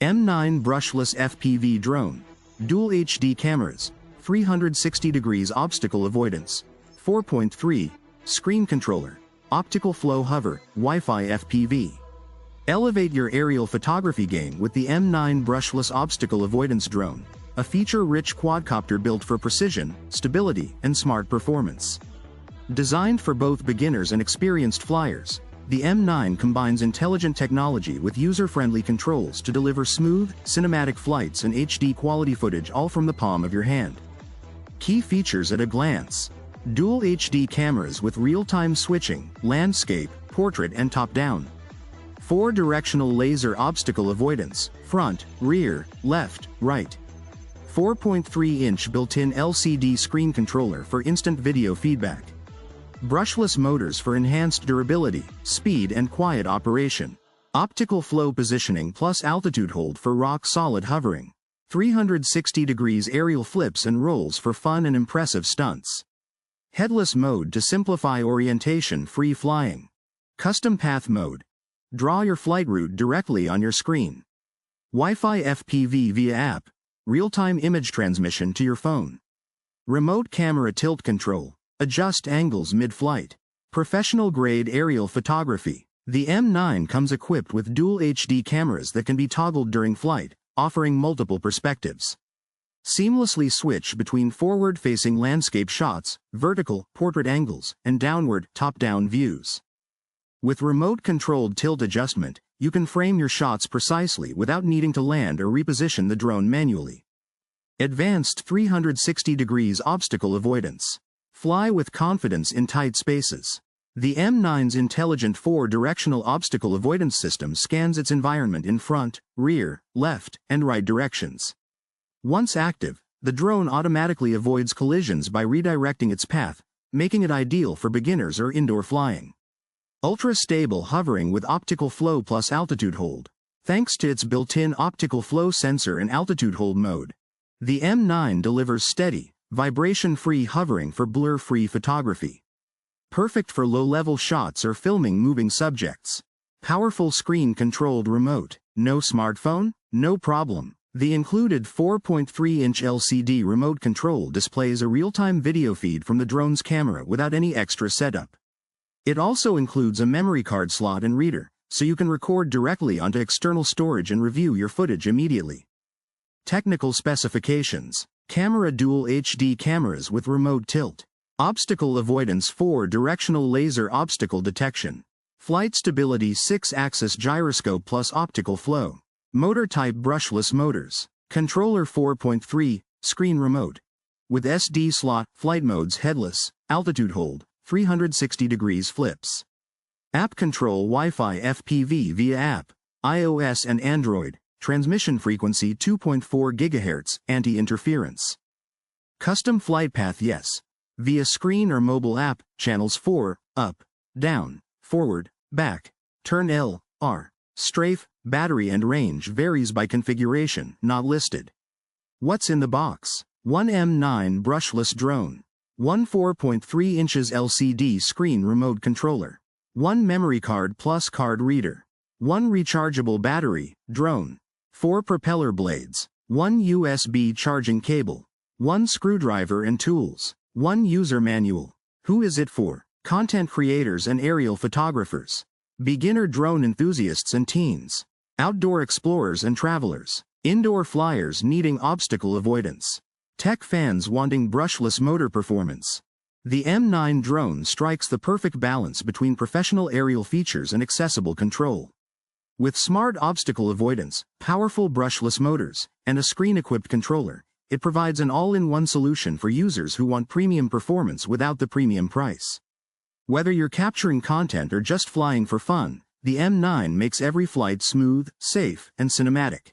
M9 Brushless FPV Drone. Dual HD cameras. 360 degrees obstacle avoidance. 4.3. Screen controller. Optical flow hover, Wi-Fi FPV. Elevate your aerial photography game with the M9 Brushless Obstacle Avoidance Drone, a feature-rich quadcopter built for precision, stability, and smart performance. Designed for both beginners and experienced flyers, the M9 combines intelligent technology with user-friendly controls to deliver smooth, cinematic flights and HD quality footage all from the palm of your hand. Key features at a glance. Dual HD cameras with real-time switching, landscape, portrait and top-down. Four-directional laser obstacle avoidance, front, rear, left, right. 4.3-inch built-in LCD screen controller for instant video feedback. Brushless motors for enhanced durability, speed and quiet operation. Optical flow positioning plus altitude hold for rock-solid hovering. 360 degrees aerial flips and rolls for fun and impressive stunts. Headless mode to simplify orientation-free flying. Custom path mode. Draw your flight route directly on your screen. Wi-Fi FPV via app. Real-time image transmission to your phone. Remote camera tilt control. Adjust angles mid-flight. Professional-grade aerial photography. The M9 comes equipped with dual HD cameras that can be toggled during flight, offering multiple perspectives. Seamlessly switch between forward-facing landscape shots, vertical, portrait angles, and downward, top-down views. With remote-controlled tilt adjustment, you can frame your shots precisely without needing to land or reposition the drone manually. Advanced 360 degrees obstacle avoidance. Fly with confidence in tight spaces. The M9's intelligent four-directional obstacle avoidance system scans its environment in front, rear, left, and right directions. Once active, the drone automatically avoids collisions by redirecting its path, making it ideal for beginners or indoor flying. Ultra-stable hovering with optical flow plus altitude hold. Thanks to its built-in optical flow sensor and altitude hold mode, the M9 delivers steady, vibration-free hovering for blur-free photography. Perfect for low-level shots or filming moving subjects. Powerful screen-controlled remote. No smartphone? No problem. The included 4.3-inch LCD remote control displays a real-time video feed from the drone's camera without any extra setup. It also includes a memory card slot and reader, so you can record directly onto external storage and review your footage immediately. Technical specifications. Camera dual HD cameras with remote tilt. Obstacle avoidance 4-directional laser obstacle detection. Flight stability 6-axis gyroscope plus optical flow. Motor type brushless motors. Controller 4.3, screen remote. With SD slot, flight modes headless, altitude hold, 360 degrees flips. App control Wi-Fi FPV via app, iOS and Android, transmission frequency 2.4 GHz, anti-interference. Custom flight path yes. Via screen or mobile app, channels 4, up, down, forward, back, turn L, R. Strafe, battery and range varies by configuration, not listed. What's in the box? 1 M9 brushless drone. 1 4.3 inches LCD screen remote controller. 1 memory card plus card reader. 1 rechargeable battery, drone. 4 propeller blades. 1 USB charging cable. 1 screwdriver and tools. 1 user manual. Who is it for? Content creators and aerial photographers. Beginner drone enthusiasts and teens. Outdoor explorers and travelers. Indoor flyers needing obstacle avoidance. Tech fans wanting brushless motor performance. The M9 drone strikes the perfect balance between professional aerial features and accessible control. With smart obstacle avoidance, powerful brushless motors, and a screen-equipped controller, it provides an all-in-one solution for users who want premium performance without the premium price. Whether you're capturing content or just flying for fun, the M9 makes every flight smooth, safe, and cinematic.